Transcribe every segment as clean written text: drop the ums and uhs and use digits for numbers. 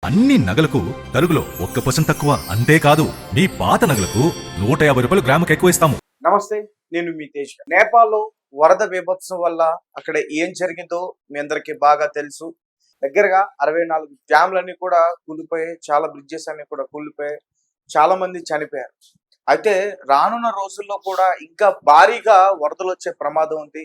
అన్ని నగలకు తరుగులో 1% తక్కువ. అంతేకాదు మీ పాత నగలకు 150 రూపాయలు గ్రాముకి ఎక్కువ ఇస్తాము. నమస్తే, నేను మీ తేజ్. నేపాల్లో వరద బీభత్సం వల్ల అక్కడ ఏం జరిగిందో మీ అందరికి బాగా తెలుసు. దగ్గరగా 64 డ్యామ్లన్నీ కూడా కూలిపోయాయి, చాలా బ్రిడ్జెస్ అన్ని కూడా కూలిపోయాయి, చాలా మంది చనిపోయారు. అయితే రానున్న రోజుల్లో కూడా ఇంకా భారీగా వరదలు వచ్చే ప్రమాదం ఉంది.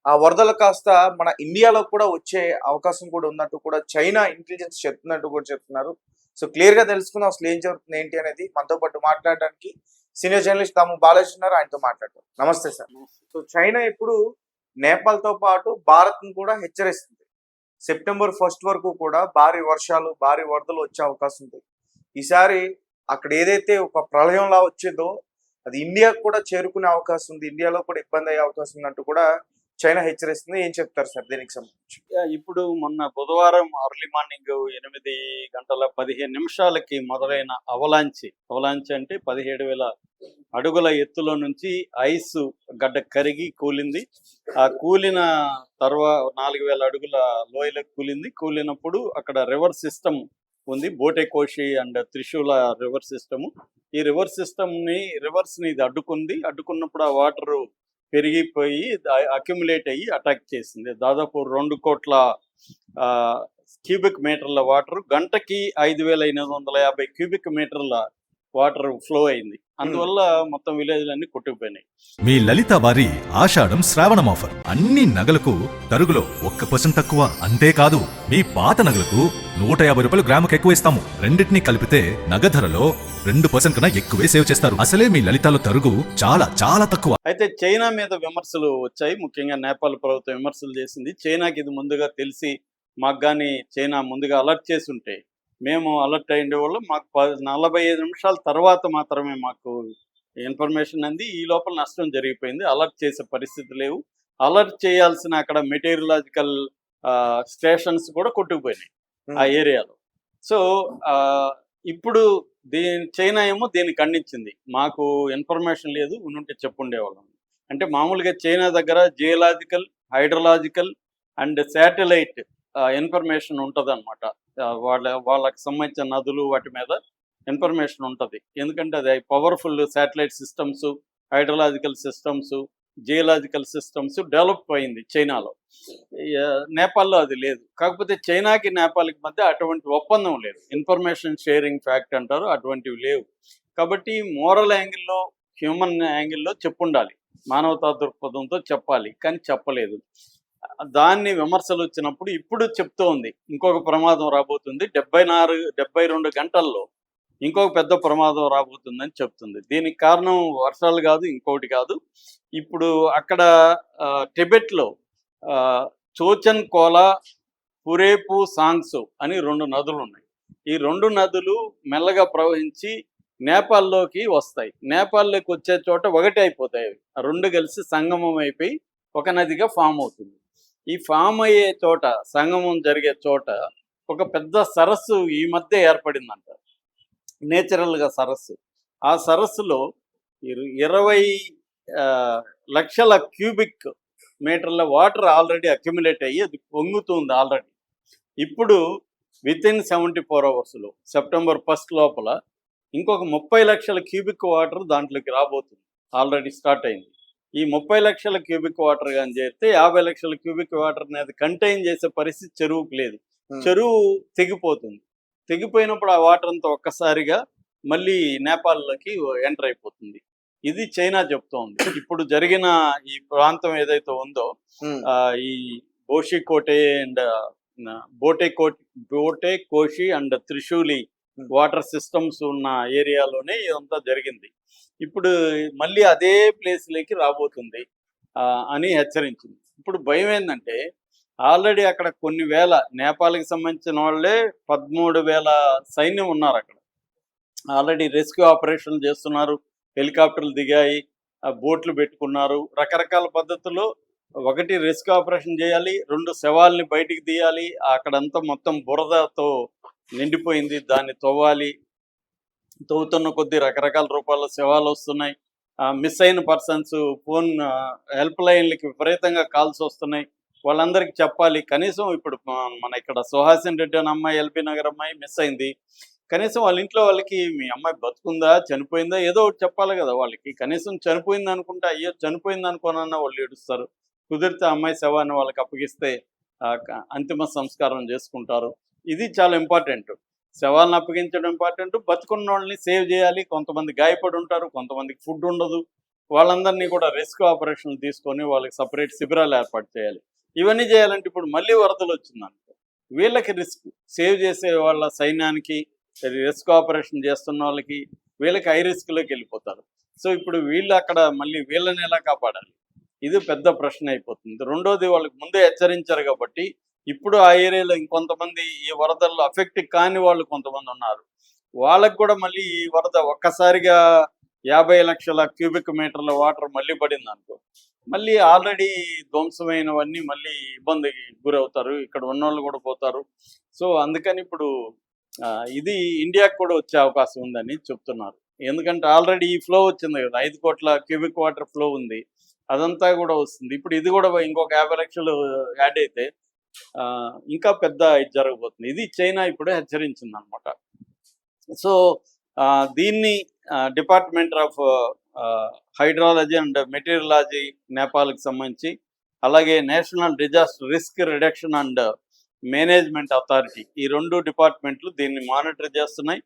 ఆ వరదలు కాస్త మన ఇండియాలో కూడా వచ్చే అవకాశం కూడా ఉన్నట్టు కూడా చైనా ఇంటెలిజెన్స్ చెప్తున్నట్టు కూడా చెప్తున్నారు. సో క్లియర్ గా తెలుసుకుందాం అసలు ఏం జరుగుతుంది ఏంటి అనేది. మనతో పాటు మాట్లాడడానికి సీనియర్ జర్నలిస్ట్ తాము బాలాజీ ఉన్నారు, ఆయనతో మాట్లాడతాం. నమస్తే సార్. సో చైనా ఇప్పుడు నేపాల్ తో పాటు భారత్ ను కూడా హెచ్చరిస్తుంది. సెప్టెంబర్ 1 వరకు కూడా భారీ వర్షాలు, భారీ వరదలు వచ్చే అవకాశం ఉంది. ఈసారి అక్కడ ఏదైతే ఒక ప్రళయంలా వచ్చేదో అది ఇండియాకు కూడా చేరుకునే అవకాశం ఉంది, ఇండియాలో కూడా ఇబ్బంది అయ్యే అవకాశం ఉన్నట్టు కూడా చైనా హెచ్చరిస్తుంది. ఏం చెప్తారు సార్ దీనికి సంబంధించి? ఇప్పుడు మొన్న బుధవారం అర్లీ మార్నింగ్ 8:15 మొదలైన అవలాంచి అంటే 17,000 అడుగుల ఎత్తులో నుంచి ఐస్ గడ్డ కరిగి కూలింది. ఆ కూలిన తర్వాత 4,000 అడుగుల లోయలకు కూలినప్పుడు అక్కడ రివర్ సిస్టమ్ ఉంది, బోటే కోషి అండ్ త్రిశూల రివర్ సిస్టమ్. ఈ రివర్ రివర్స్ ని ఇది అడ్డుకున్నప్పుడు ఆ వాటర్ పెరిగిపోయి అక్యుములేట్ అయ్యి అటాక్ చేసింది. దాదాపు 2 కోట్ల క్యూబిక్ మీటర్ల వాటర్, గంటకి 5,850 క్యూబిక్ మీటర్ల వాటర్ ఫ్లో అయింది. అందువల్ల మొత్తం విలేజ్లన్నీ కొట్టుకుపోయినాయి. మీ లలిత వారి ఆషాఢం శ్రావణం ఆఫర్. అన్ని నగలకు తరుగులో 1% తక్కువ. అంతేకాదు మీ పాత నగలకు 150 రూపాయలు గ్రాముకి ఎక్కువ ఇస్తాము. రెండింటినీ కలిపితే నగ ధరలో 2% కన్నా ఎక్కువే సేవ్ చేస్తారు. అసలే మీ లలితలో తరుగు చాలా చాలా తక్కువ. అయితే చైనా మీద విమర్శలు వచ్చాయి, ముఖ్యంగా నేపాల్ ప్రభుత్వం విమర్శలు చేసింది. చైనాకి ఇది ముందుగా తెలిసి మాకు కానీ చైనా ముందుగా అలర్ట్ చేసి ఉంటే మేము అలర్ట్ అయ్యే వాళ్ళు మాకు 45 నిమిషాల తర్వాత మాత్రమే మాకు ఇన్ఫర్మేషన్ అంది. ఈ లోపల నష్టం జరిగిపోయింది. అలర్ట్ చేసే పరిస్థితి లేవు. అలర్ట్ చేయాల్సిన అక్కడ మెటీరియలాజికల్ స్టేషన్స్ కూడా కొట్టుకుపోయినాయి ఆ ఏరియాలో. సో ఇప్పుడు చైనా ఏమో దీన్ని ఖండించింది. మాకు ఇన్ఫర్మేషన్ లేదు, ఉంటే చెప్పుండేవాళ్ళం. అంటే మామూలుగా చైనా దగ్గర geological, hydrological and satellite information ఉంటుంది అనమాట. వాళ్ళకి సంబంధించిన నదులు వాటి మీద ఇన్ఫర్మేషన్ ఉంటుంది. ఎందుకంటే అది powerful satellite systems, hydrological systems, geological systems develop అయింది చైనాలో. నేపాల్లో అది లేదు. కాకపోతే చైనాకి నేపాల్కి మధ్య అటువంటి ఒప్పందం లేదు. ఇన్ఫర్మేషన్ షేరింగ్ ఫ్యాక్ట్ అంటారు, అటువంటివి లేవు. కాబట్టి మోరల్ యాంగిల్లో, హ్యూమన్ యాంగిల్లో చెప్పుండాలి, మానవతా దృక్పథంతో చెప్పాలి, కానీ చెప్పలేదు. దాన్ని విమర్శలు వచ్చినప్పుడు ఇప్పుడు చెప్తూ ఉంది ఇంకొక ప్రమాదం రాబోతుంది, 72 గంటల్లో ఇంకొక పెద్ద ప్రమాదం రాబోతుందని చెప్తుంది. దీనికి కారణం వర్షాలు కాదు, ఇంకోటి కాదు. ఇప్పుడు అక్కడ టిబెట్లో చోచన్ కోలా, పురేపు సాంగ్సో అని 2 నదులు ఉన్నాయి. ఈ 2 నదులు మెల్లగా ప్రవహించి నేపాల్లోకి వస్తాయి. నేపాల్లోకి వచ్చే చోట ఒకటి అయిపోతాయి. ఆ 2 కలిసి సంగమం అయిపోయి ఒక నదిగా ఫామ్ అవుతుంది. ఈ ఫామ్ అయ్యే చోట, సంగమం జరిగే చోట ఒక పెద్ద సరస్సు ఈ మధ్య ఏర్పడిందంట, నేచురల్గా సరస్సు. ఆ సరస్సులో 20 లక్షల క్యూబిక్ మీటర్ల వాటర్ ఆల్రెడీ అక్యుములేట్ అయ్యి అది పొంగుతుంది ఆల్రెడీ. ఇప్పుడు వితిన్ 74 అవర్స్లో సెప్టెంబర్ 1 లోపల ఇంకొక 30 లక్షల క్యూబిక్ వాటర్ దాంట్లోకి రాబోతుంది. ఆల్రెడీ స్టార్ట్ అయింది. ఈ 30 లక్షల క్యూబిక్ వాటర్ కానీ చేస్తే 50 లక్షల క్యూబిక్ వాటర్ అనేది కంటైన్ చేసే పరిస్థితి చెరువుకు లేదు. చెరువు తెగిపోతుంది. తెగిపోయినప్పుడు ఆ వాటర్ అంతా ఒక్కసారిగా మళ్ళీ నేపాల్లోకి ఎంటర్ అయిపోతుంది. ఇది చైనా చెప్తోంది. ఇప్పుడు జరిగిన ఈ ప్రాంతం ఏదైతే ఉందో, ఈ బోషికోటే and Bhote Koshi and Trishuli water systems ఉన్న ఏరియాలోనే ఇదంతా జరిగింది. ఇప్పుడు మళ్ళీ అదే ప్లేస్లోకి రాబోతుంది అని హెచ్చరించింది. ఇప్పుడు భయం ఏంటంటే ఆల్రెడీ అక్కడ కొన్ని వేల, నేపాల్కి సంబంధించిన వాళ్ళే 13,000 సైన్యం ఉన్నారు అక్కడ. ఆల్రెడీ రెస్క్యూ ఆపరేషన్ చేస్తున్నారు, హెలికాప్టర్లు దిగాయి, బోట్లు పెట్టుకున్నారు. రకరకాల పద్ధతుల్లో ఒకటి రెస్క్యూ ఆపరేషన్ చేయాలి, 2 శవాల్ని బయటికి తీయాలి. అక్కడంతా మొత్తం బురదతో నిండిపోయింది, దాన్ని తవ్వాలి. తవ్వుతున్న కొద్దీ రకరకాల రూపాల్లో శవాలు వస్తున్నాయి. మిస్ అయిన పర్సన్స్ ఫోన్ హెల్ప్ లైన్లకి విపరీతంగా కాల్స్ వస్తున్నాయి. వాళ్ళందరికీ చెప్పాలి. కనీసం ఇప్పుడు మన ఇక్కడ సుహాసిని రెడ్డి అనే అమ్మాయి, ఎల్బీ నగర్ అమ్మాయి మిస్ అయింది. కనీసం వాళ్ళ ఇంట్లో వాళ్ళకి మీ అమ్మాయి బతుకుందా, చనిపోయిందా, ఏదో ఒకటి చెప్పాలి కదా వాళ్ళకి. కనీసం చనిపోయింది అనుకుంటే, అయ్యో చనిపోయింది అనుకోనన్నా వాళ్ళు ఏడుస్తారు. కుదిరితే ఆ అమ్మాయి శవాన్ని వాళ్ళకి అప్పగిస్తే అంతిమ సంస్కారం చేసుకుంటారు. ఇది చాలా ఇంపార్టెంట్. శవాలను అప్పగించడం ఇంపార్టెంట్. బతుకున్న వాళ్ళని సేవ్ చేయాలి. కొంతమంది గాయపడి ఉంటారు, కొంతమందికి ఫుడ్ ఉండదు. వాళ్ళందరినీ కూడా రెస్క్యూ ఆపరేషన్లు తీసుకొని వాళ్ళకి సపరేట్ శిబిరాలు ఏర్పాటు చేయాలి. ఇవన్నీ చేయాలంటే ఇప్పుడు మళ్ళీ వరదలు వచ్చిందనుకో, వీళ్ళకి రిస్క్. సేవ్ చేసే వాళ్ళ సైన్యానికి, రెస్క్యూ ఆపరేషన్ చేస్తున్న వాళ్ళకి, వీళ్ళకి హై రిస్క్లోకి వెళ్ళిపోతారు. సో ఇప్పుడు వీళ్ళు అక్కడ మళ్ళీ వీళ్ళని ఎలా కాపాడాలి? ఇది పెద్ద ప్రశ్న అయిపోతుంది. రెండోది, వాళ్ళకి ముందే హెచ్చరించారు కాబట్టి ఇప్పుడు ఆ ఏరియాలో ఇంకొంతమంది ఈ వరదల్లో అఫెక్ట్ కాని వాళ్ళు కొంతమంది ఉన్నారు. వాళ్ళకు కూడా మళ్ళీ ఈ వరద ఒక్కసారిగా 50 లక్షల క్యూబిక్ మీటర్ల వాటర్ మళ్ళీ పడింది అనుకో, మళ్ళీ ఆల్రెడీ ధ్వంసమైనవన్నీ మళ్ళీ ఇబ్బందికి గురవుతారు. ఇక్కడ ఉన్నోళ్ళు కూడా పోతారు. సో అందుకని ఇప్పుడు ఇది ఇండియాకు కూడా వచ్చే అవకాశం ఉందని చెప్తున్నారు. ఎందుకంటే ఆల్రెడీ ఈ ఫ్లో వచ్చింది కదా, 5 కోట్ల క్యూబిక్ వాటర్ ఫ్లో ఉంది. అదంతా కూడా వస్తుంది. ఇప్పుడు ఇది కూడా ఇంకొక 50 లక్షలు యాడ్ అయితే ఇంకా పెద్ద ఇది జరగబోతుంది. ఇది చైనా ఇప్పుడే హెచ్చరించింది అనమాట. సో దీన్ని డిపార్ట్మెంట్ ఆఫ్ హైడ్రాలజీ అండ్ మెటీరియలాజీ నేపాల్కి సంబంధించి, అలాగే national disaster risk reduction and management authority, ఈ 2 డిపార్ట్మెంట్లు దీన్ని మానిటర్ చేస్తున్నాయి.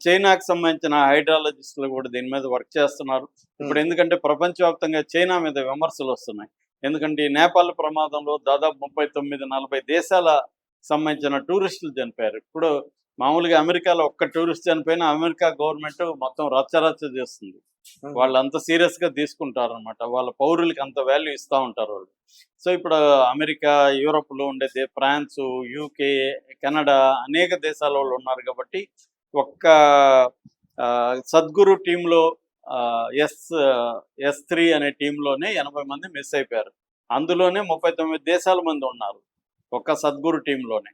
చైనాకి సంబంధించిన హైడ్రాలజిస్టులు కూడా దీని మీద వర్క్ చేస్తున్నారు. ఇప్పుడు ఎందుకంటే ప్రపంచవ్యాప్తంగా చైనా మీద విమర్శలు వస్తున్నాయి. ఎందుకంటే ఈ నేపాల్ ప్రమాదంలో దాదాపు 39-40 దేశాల సంబంధించిన టూరిస్టులు చనిపోయారు. ఇప్పుడు మామూలుగా అమెరికాలో ఒక్క టూరిస్ట్ చనిపోయినా అమెరికా గవర్నమెంట్ మొత్తం రచ్చరచ్చ చేస్తుంది. వాళ్ళు అంత సీరియస్గా తీసుకుంటారు అనమాట. వాళ్ళ పౌరులకి అంత వాల్యూ ఇస్తూ ఉంటారు వాళ్ళు. సో ఇప్పుడు అమెరికా, యూరోప్లో ఉండే ఫ్రాన్స్, యూకే, కెనడా అనేక దేశాల వాళ్ళు ఉన్నారు కాబట్టి ఒక్క సద్గురు టీంలో S3 అనే టీంలోనే 80 మంది మిస్ అయిపోయారు. అందులోనే 39 దేశాల మంది ఉన్నారు ఒక్క సద్గురు టీంలోనే.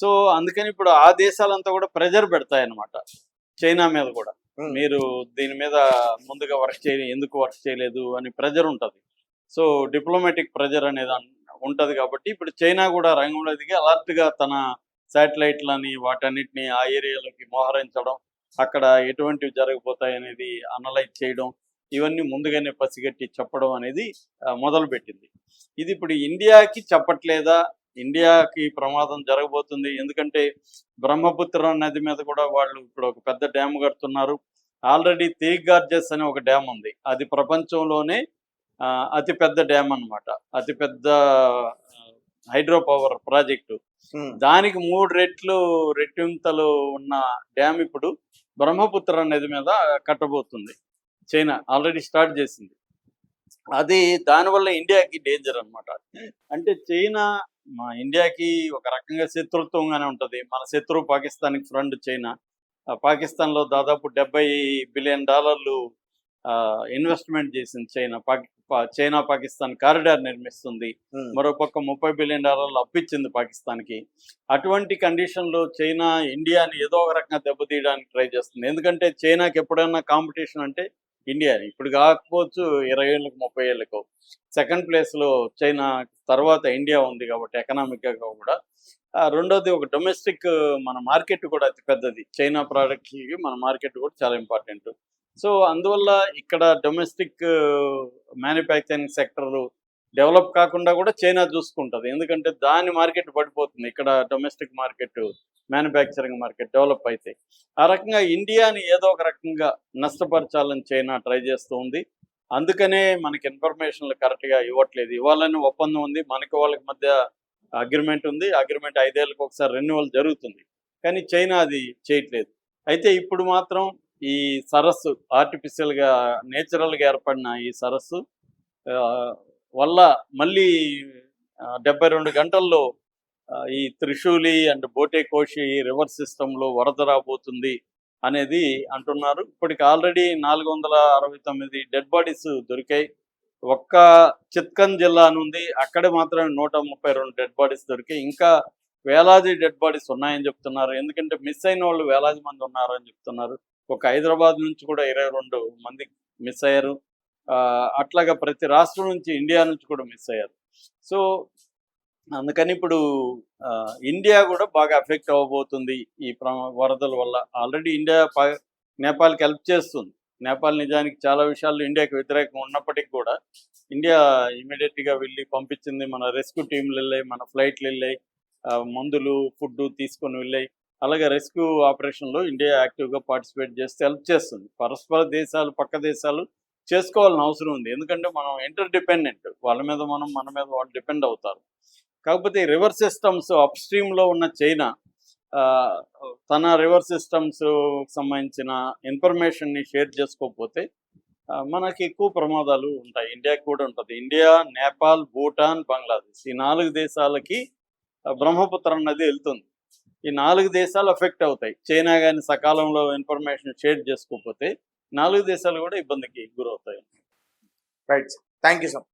సో అందుకని ఇప్పుడు ఆ దేశాలంతా కూడా ప్రెజర్ పెడతాయన్నమాట చైనా మీద కూడా. మీరు దీని మీద ముందుగా ఎందుకు వర్క్ చేయలేదు అని ప్రెజర్ ఉంటుంది. సో డిప్లొమాటిక్ ప్రెజర్ అనేది ఉంటుంది కాబట్టి ఇప్పుడు చైనా కూడా రంగంలో దిగి అలర్ట్గా తన శాటిలైట్లని వాటన్నిటిని ఆ ఏరియాలోకి మోహరించడం, అక్కడ ఎటువంటివి జరగబోతాయి అనేది అనలైజ్ చేయడం, ఇవన్నీ ముందుగానే పసిగట్టి చెప్పడం అనేది మొదలుపెట్టింది. ఇది ఇప్పుడు ఇండియాకి చెప్పట్లేదా? ఇండియాకి ప్రమాదం జరగబోతుంది. ఎందుకంటే బ్రహ్మపుత్ర నది మీద కూడా వాళ్ళు ఇప్పుడు ఒక పెద్ద డ్యామ్ కడుతున్నారు. ఆల్రెడీ తీగార్జెస్ అనే ఒక డ్యామ్ ఉంది. అది ప్రపంచంలోనే అతిపెద్ద డ్యామ్ అనమాట. అతిపెద్ద హైడ్రో పవర్ ప్రాజెక్టు. దానికి 3 రెట్టింతలు ఉన్న డ్యామ్ ఇప్పుడు బ్రహ్మపుత్ర నది మీద కట్టబోతుంది. చైనా ఆల్రెడీ స్టార్ట్ చేసింది. అది దానివల్ల ఇండియాకి డేంజర్ అనమాట. అంటే చైనా మా ఇండియాకి ఒక రకంగా శత్రుత్వంగానే ఉంటుంది. మన శత్రువు పాకిస్తాన్కి ఫ్రెండ్ చైనా. పాకిస్తాన్లో దాదాపు $70 బిలియన్ ఇన్వెస్ట్మెంట్ చేసింది చైనా. చైనా పాకిస్తాన్ కారిడార్ నిర్మిస్తుంది. మరోపక్క $30 బిలియన్ అప్పిచ్చింది పాకిస్తాన్కి. అటువంటి కండిషన్లో చైనా ఇండియాని ఏదో ఒక రకంగా దెబ్బతీయడానికి ట్రై చేస్తుంది. ఎందుకంటే చైనాకి ఎప్పుడైనా కాంపిటీషన్ అంటే ఇండియాని. ఇప్పుడు కాకపోవచ్చు 20 ఏళ్ళకు 30 ఏళ్ళకు. సెకండ్ ప్లేస్లో చైనా తర్వాత ఇండియా ఉంది కాబట్టి ఎకనామిక్గా కూడా. రెండోది ఒక డొమెస్టిక్ మన మార్కెట్ కూడా అతి పెద్దది. చైనా ప్రోడక్ట్కి మన మార్కెట్ కూడా చాలా ఇంపార్టెంట్. సో అందువల్ల ఇక్కడ డొమెస్టిక్ మ్యానుఫ్యాక్చరింగ్ సెక్టర్ డెవలప్ కాకుండా కూడా చైనా చూసుకుంటుంది. ఎందుకంటే దాని మార్కెట్ పడిపోతుంది ఇక్కడ domestic market, manufacturing market develop అయితే. ఆ రకంగా ఇండియాని ఏదో ఒక రకంగా నష్టపరచాలని చైనా ట్రై చేస్తూ ఉంది. అందుకనే మనకి ఇన్ఫర్మేషన్లు కరెక్ట్గా ఇవ్వట్లేదు. ఇవ్వాలని ఒప్పందం ఉంది, మనకి వాళ్ళకి మధ్య అగ్రిమెంట్ ఉంది. అగ్రిమెంట్ 5 ఏళ్ళకి ఒకసారి రెన్యువల్ జరుగుతుంది. కానీ చైనా అది చేయట్లేదు. అయితే ఇప్పుడు మాత్రం ఈ సరస్సు ఆర్టిఫిషియల్గా నేచురల్గా ఏర్పడిన ఈ సరస్సు వల్ల మళ్ళీ 72 గంటల్లో ఈ త్రిశూలి అండ్ బోటే కోషి రివర్ సిస్టంలో వరద రాబోతుంది అనేది అంటున్నారు. ఇప్పటికి ఆల్రెడీ 469 డెడ్ బాడీస్ దొరికాయి. ఒక్క చిత్కన్ జిల్లా నుండి అక్కడే మాత్రమే 132 డెడ్ బాడీస్ దొరికాయి. ఇంకా వేలాది డెడ్ బాడీస్ ఉన్నాయని చెప్తున్నారు. ఎందుకంటే మిస్ అయిన వాళ్ళు వేలాది మంది ఉన్నారని చెప్తున్నారు. ఒక హైదరాబాద్ నుంచి కూడా 22 మంది మిస్ అయ్యారు. అట్లాగా ప్రతి రాష్ట్రం నుంచి, ఇండియా నుంచి కూడా మిస్ అయ్యారు. సో అందుకని ఇప్పుడు ఇండియా కూడా బాగా ఎఫెక్ట్ అవ్వబోతుంది ఈ వరదల వల్ల. ఆల్రెడీ ఇండియా నేపాల్కి హెల్ప్ చేస్తుంది. నేపాల్ నిజానికి చాలా విషయాల్లో ఇండియాకి వ్యతిరేకంగా ఉన్నప్పటికీ కూడా ఇండియా ఇమీడియట్గా వెళ్ళి పంపించింది. మన రెస్క్యూ టీంలు వెళ్ళాయి, మన ఫ్లైట్లు వెళ్ళాయి, మందులు ఫుడ్ తీసుకొని వెళ్ళాయి. అలాగే రెస్క్యూ ఆపరేషన్లో ఇండియా యాక్టివ్గా పార్టిసిపేట్ చేస్తే హెల్ప్ చేస్తుంది. పరస్పర దేశాలు, పక్క దేశాలు చేసుకోవాలని అవసరం ఉంది. ఎందుకంటే మనం ఇంటర్ డిపెండెంట్, వాళ్ళ మీద మనం, మన మీద వాళ్ళు డిపెండ్ అవుతారు. కాకపోతే రివర్ సిస్టమ్స్ అప్ స్ట్రీమ్లో ఉన్న చైనా తన రివర్ సిస్టమ్స్ సంబంధించిన ఇన్ఫర్మేషన్ని షేర్ చేసుకోకపోతే మనకి ఎక్కువ ప్రమాదాలు ఉంటాయి. ఇండియాకి కూడా ఉంటుంది. ఇండియా, నేపాల్, భూటాన్, బంగ్లాదేశ్ ఈ 4 దేశాలకి బ్రహ్మపుత్ర నది వెళ్తుంది. ఈ 4 దేశాలు ఎఫెక్ట్ అవుతాయి. చైనా కానీ సకాలంలో ఇన్ఫర్మేషన్ షేర్ చేసుకోకపోతే 4 దేశాలు కూడా ఇబ్బందికి గురవుతాయి. Right, thank you so much.